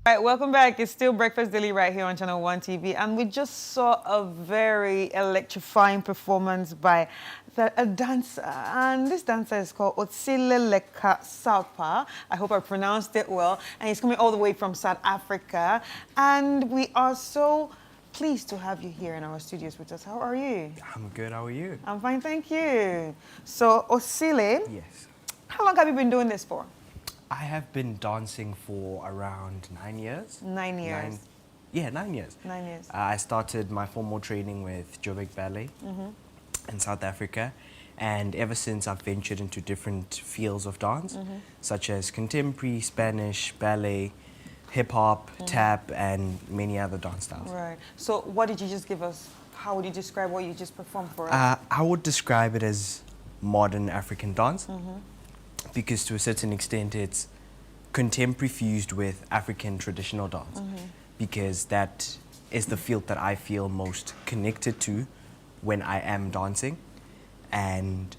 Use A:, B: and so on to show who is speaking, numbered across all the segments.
A: All right, welcome back. It's still Breakfast Daily right here on ChannelOne TV, and we just saw a very electrifying performance by a dancer, and this dancer is called Kgosiotsile Lekasapa. I hope I pronounced it well, and he's coming all the way from South Africa, and we are so pleased to have you here in our studios with us. How are you?
B: I'm good. How are you?
A: I'm fine, thank you. So, Kgosiotsile,
B: Yes.
A: how long have you been doing this for?
B: I have been dancing for around 9 years.
A: 9 years.
B: 9 years.
A: 9 years.
B: I started my formal training with Joburg Ballet in South Africa. And ever since, I've ventured into different fields of dance, such as contemporary, Spanish, ballet, hip-hop, tap, and many other dance styles.
A: Right. So what did you just give us? How would you describe what you just performed for us?
B: I would describe it as modern African dance. Because to a certain extent it's contemporary fused with African traditional dance, because that is the field that I feel most connected to when I am dancing, and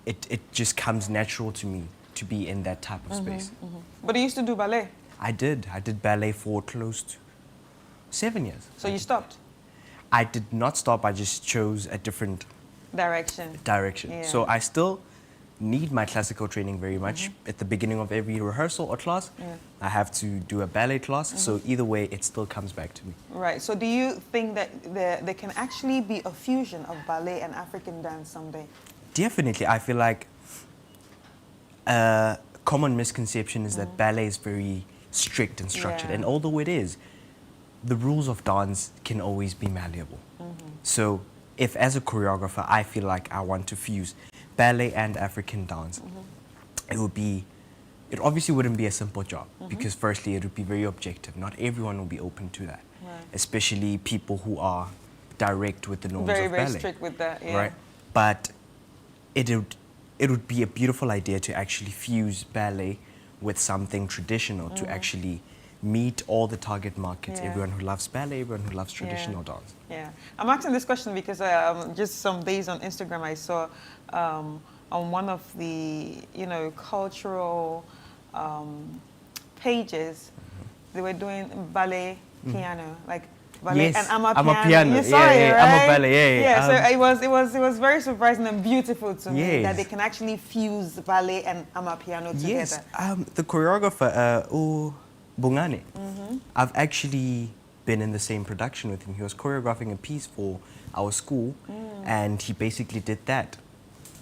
B: it just comes natural to me to be in that type of space.
A: But you used to do ballet?
B: I did ballet for close to 7 years.
A: So you stopped?
B: I did not stop, I just chose a different
A: Direction. Yeah.
B: So I still need my classical training very much. At the beginning of every rehearsal or class, I have to do a ballet class. So either way, it still comes back to me.
A: Right. So do you think that there can actually be a fusion of ballet and African dance someday?
B: Definitely. I feel like a common misconception is that ballet is very strict and structured.
A: Yeah.
B: And although it is, the rules of dance can always be malleable. So if as a choreographer, I feel like I want to fuse ballet and African dance, it obviously wouldn't be a simple job, because firstly, it would be very objective. Not everyone will be open to that, especially people who are direct with the norms of ballet.
A: Very strict with that, yeah.
B: Right? But it would be a beautiful idea to actually fuse ballet with something traditional to actually meet all the target markets, everyone who loves ballet, everyone who loves traditional dance.
A: Yeah, I'm asking this question because just some days on Instagram I saw on one of the cultural pages, they were doing ballet piano, like ballet and amapiano. You saw it, right?
B: Ballet,
A: So it was very surprising and beautiful to me that they can actually fuse ballet and amapiano together.
B: Yes, the choreographer, Bongane, I've actually been in the same production with him. He was choreographing a piece for our school, and he basically did that.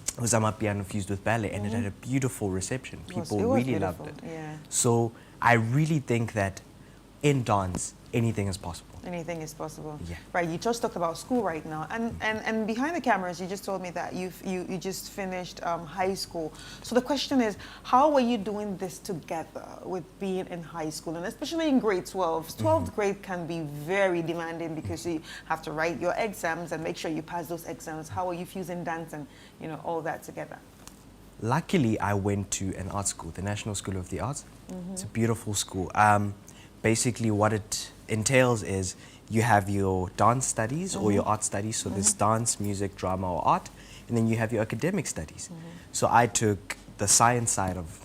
B: It was amapiano fused with ballet, and it had a beautiful reception. People really loved it.
A: Yeah.
B: So I really think that in dance, anything is possible.
A: Anything is possible.
B: Yeah.
A: Right, you just talked about school right now, and behind the cameras you just told me that you just finished high school. So the question is, how were you doing this together with being in high school, and especially in grade 12? 12th grade can be very demanding because you have to write your exams and make sure you pass those exams. How are you fusing dance and all that together?
B: Luckily, I went to an art school, the National School of the Arts. It's a beautiful school. Basically, what it entails is you have your dance studies or your art studies. So there's dance, music, drama, or art. And then you have your academic studies. So I took the science side of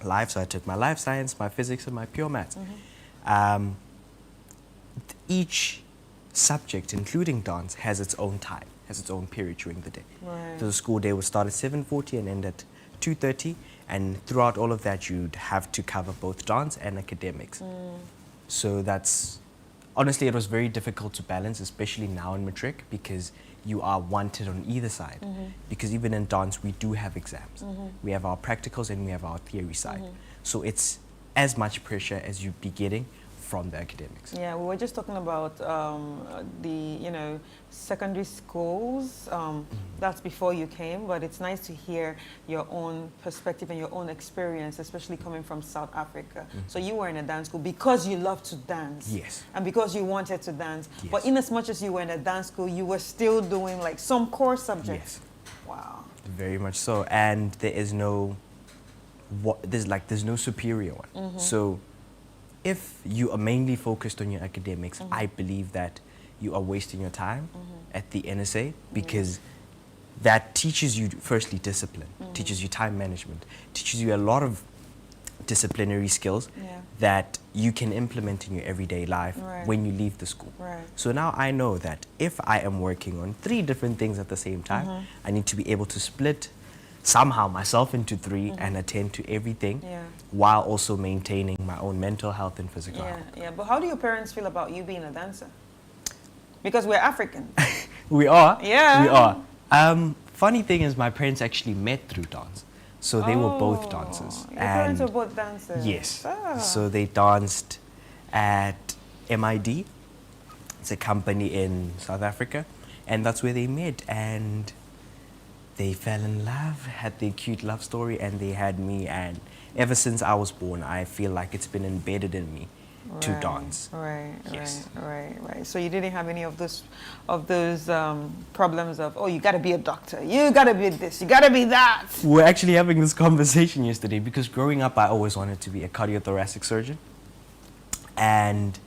B: life. So I took my life science, my physics, and my pure maths. Each subject, including dance, has its own time, has its own period during the day.
A: Right.
B: So the school day would start at 7:40 and end at 2:30. And throughout all of that, you'd have to cover both dance and academics. So that's, honestly, it was very difficult to balance, especially now in matric, because you are wanted on either side. Because even in dance, we do have exams. We have our practicals and we have our theory side. So it's as much pressure as you'd be getting from the academics.
A: Yeah, we were just talking about the secondary schools. That's before you came, but it's nice to hear your own perspective and your own experience, especially coming from South Africa. So you were in a dance school because you loved to dance.
B: Yes.
A: And because you wanted to dance.
B: Yes.
A: But in as much as you were in a dance school, you were still doing like some core subjects.
B: Yes.
A: Wow.
B: Very much so. And there is there's no superior one. So if you are mainly focused on your academics, I believe that you are wasting your time at the NSA, because that teaches you, firstly, discipline, teaches you time management, teaches you a lot of disciplinary skills that you can implement in your everyday life when you leave the school. So now I know that if I am working on 3 different things at the same time, I need to be able to split somehow myself into 3 and attend to everything while also maintaining my own mental health and physical health.
A: Yeah, but how do your parents feel about you being a dancer? Because we're African.
B: We are.
A: Yeah.
B: We are. Funny thing is my parents actually met through dance. So they were both dancers.
A: Your parents were both dancers?
B: Yes.
A: Ah.
B: So they danced at MID. It's a company in South Africa. And that's where they met. And they fell in love, had their cute love story, and they had me. And ever since I was born, I feel like it's been embedded in me to dance.
A: Right. So you didn't have any of those problems of, oh, you got to be a doctor, you got to be this, you got to be that.
B: We're actually having this conversation yesterday because growing up, I always wanted to be a cardiothoracic surgeon. And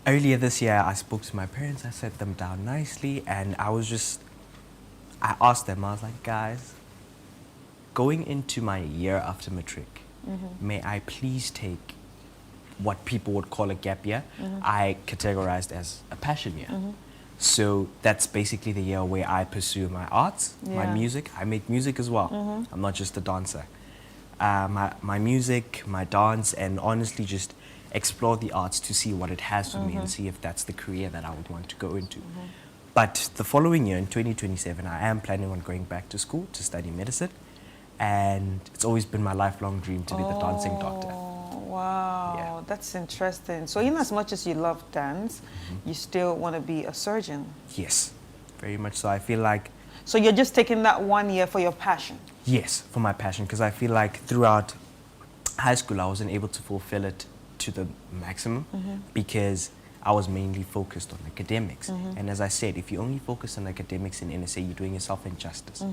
B: earlier this year, I spoke to my parents, I set them down nicely, and I asked them, I was like, guys, going into my year after matric, may I please take what people would call a gap year? I categorized as a passion year. So that's basically the year where I pursue my arts, my music. I make music as well. I'm not just a dancer. My music, my dance, and honestly just explore the arts to see what it has for me and see if that's the career that I would want to go into. But the following year, in 2027, I am planning on going back to school to study medicine. And it's always been my lifelong dream to be the dancing doctor.
A: Wow, that's interesting. So in as much as you love dance, you still want to be a surgeon?
B: Yes, very much so. I feel like...
A: So you're just taking that 1 year for your passion?
B: Yes, for my passion, because I feel like throughout high school, I wasn't able to fulfill it to the maximum because I was mainly focused on academics. And as I said, if you only focus on academics in NSA, you're doing yourself injustice.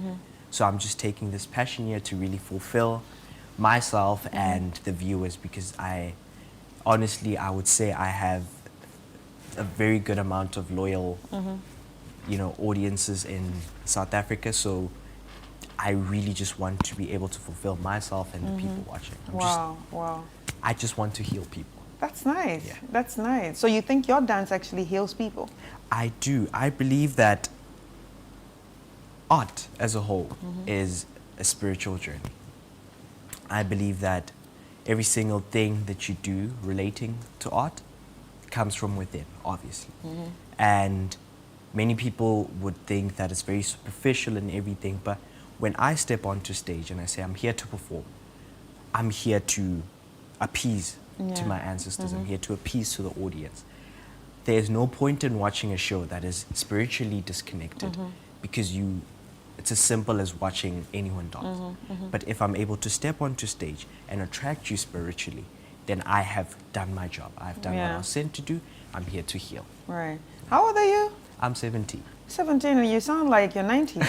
B: So I'm just taking this passion year to really fulfill myself and the viewers, because I would say I have a very good amount of loyal, audiences in South Africa. So I really just want to be able to fulfill myself and the people watching. I just want to heal people.
A: That's nice. Yeah. That's nice. So you think your dance actually heals people?
B: I do. I believe that art as a whole is a spiritual journey. I believe that every single thing that you do relating to art comes from within, obviously. And many people would think that it's very superficial and everything, but when I step onto stage and I say I'm here to perform, I'm here to appease to my ancestors, I'm here to appease to the audience. There's no point in watching a show that is spiritually disconnected because it's as simple as watching anyone dance. But if I'm able to step onto stage and attract you spiritually, then I have done my job. I've done what I was sent to do. I'm here to heal.
A: Right. How old are you?
B: I'm 17.
A: 17, and you sound like you're 90. You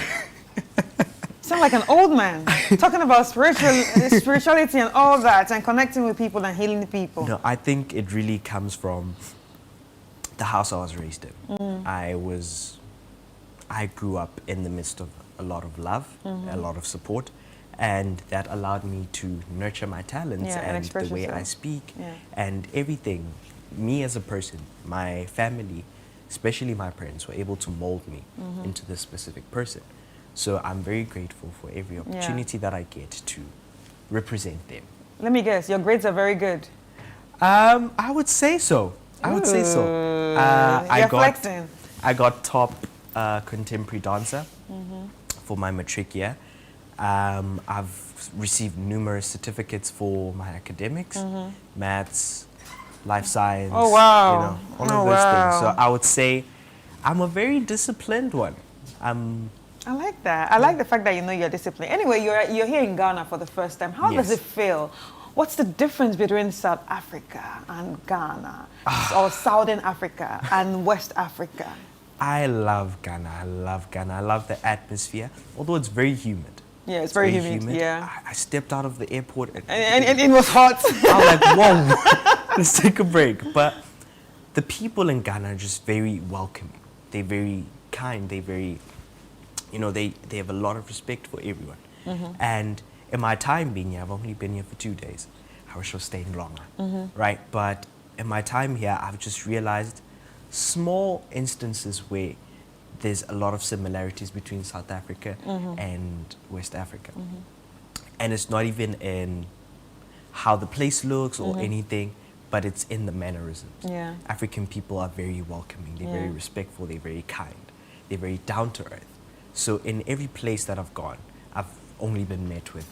A: sound like an old man, talking about spirituality and all that, and connecting with people and healing people.
B: No, I think it really comes from the house I was raised in. I grew up in the midst of a lot of love, a lot of support, and that allowed me to nurture my talents and the way I speak and everything. Me as a person, my family, especially my parents, were able to mold me into this specific person. So I'm very grateful for every opportunity that I get to represent them.
A: Let me guess, your grades are very good.
B: I would say so. I would say so.
A: Flexing.
B: I got top contemporary dancer for my matric year. I've received numerous certificates for my academics, maths, life science,
A: all of
B: those things. So I would say I'm a very disciplined one.
A: I like that. I like the fact that you're disciplined. Anyway, you're here in Ghana for the first time. How does it feel? What's the difference between South Africa and Ghana, or Southern Africa and West Africa?
B: I love Ghana. I love the atmosphere, although it's very humid.
A: Yeah, it's very humid. Yeah.
B: I stepped out of the airport
A: and it was hot.
B: I was like, whoa, let's take a break. But the people in Ghana are just very welcoming. They're very kind. They're very, they have a lot of respect for everyone. And in my time being here, I've only been here for 2 days. I wish I was staying longer, right? But in my time here, I've just realized small instances where there's a lot of similarities between South Africa and West Africa. And it's not even in how the place looks or anything, but it's in the mannerisms.
A: Yeah.
B: African people are very welcoming, they're
A: Yeah.
B: very respectful, they're very kind, they're very down to earth. So in every place that I've gone, I've only been met with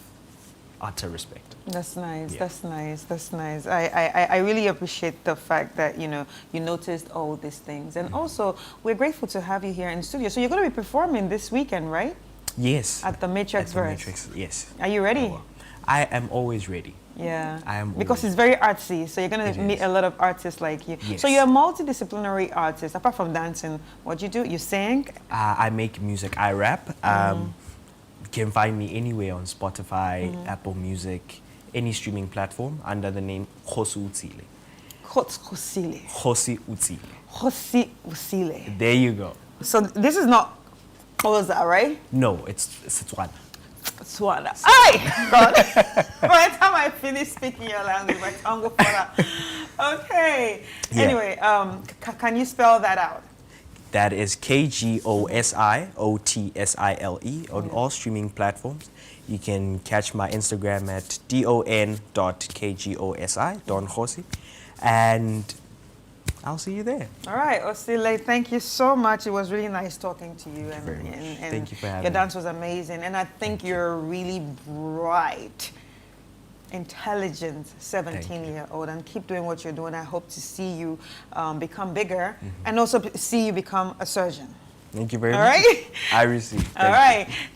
B: utter respect.
A: That's nice.
B: Yeah.
A: That's nice. That's nice. I really appreciate the fact that you noticed all these things, and also we're grateful to have you here in studio. So you're going to be performing this weekend, right?
B: Yes.
A: At the Matrix
B: At the
A: Verse.
B: Matrix, yes.
A: Are you ready?
B: I am always ready.
A: Yeah.
B: I am
A: because
B: always-
A: it's very artsy, so you're going
B: It
A: to meet
B: is.
A: a lot of artists like you.
B: Yes.
A: So you're a multidisciplinary artist. Apart from dancing, what do? You sing?
B: I make music, I rap. You can find me anywhere on Spotify, Apple Music, any streaming platform under the name Kgosiotsile.
A: Kgosiotsile.
B: Kgosiotsile. There you go.
A: So this is not Xhosa, right?
B: No, it's Setswana.
A: Swana. Ay! God. By the time I finish speaking your language, my tongue will fall out. Okay.
B: Yeah.
A: Anyway, can you spell that out?
B: That is Kgosiotsile on all streaming platforms. You can catch my Instagram at don.kgosi, Don Kgosi, and I'll see you there.
A: All right, Osile, thank you so much. It was really nice talking to you.
B: Very much.
A: And
B: Thank you for having
A: your
B: me.
A: dance was amazing. And I think you're a really bright, intelligent 17-year-old. And keep doing what you're doing. I hope to see you become bigger and also see you become a surgeon.
B: Thank you very
A: All
B: much.
A: right?
B: I receive.
A: All
B: Thank you.
A: right. Thank